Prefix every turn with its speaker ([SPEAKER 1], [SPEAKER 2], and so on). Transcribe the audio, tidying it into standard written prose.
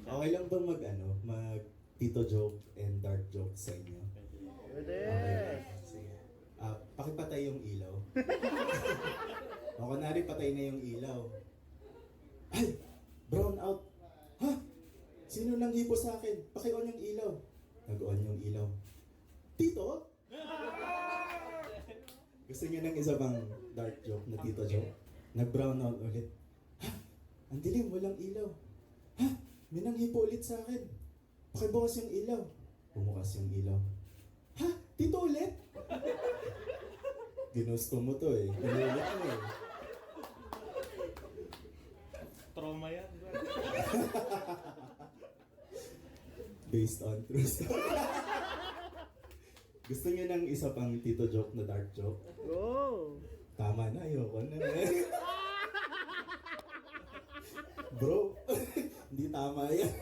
[SPEAKER 1] Okay lang ba mag tito joke and dark joke sa inyo?
[SPEAKER 2] Pwede.
[SPEAKER 1] Okay. Sige. Pakipatay yung ilaw. O kunwari patay na yung ilaw. Ay! Brown out! Ha? Sino nang hipo sa akin? Paki-on yung ilaw. Nag-on yung ilaw. Tito? Gusto niyo ng isa bang dark joke na tito joke? Nag-brown out ulit. Ha? Ang dilim, walang ilaw. Ha? May nanghipo ulit sa akin. Pakibukas yung ilaw. Bumukas yung ilaw. Ha? Tito ulit? Ginusto mo to eh. Ginulit mo eh.
[SPEAKER 2] Trauma yan.
[SPEAKER 1] Based on true story. Gusto niyo ng isa pang tito joke na dark joke?
[SPEAKER 2] Go!
[SPEAKER 1] Tama na, ayoko na. Bro, hindi tama yan.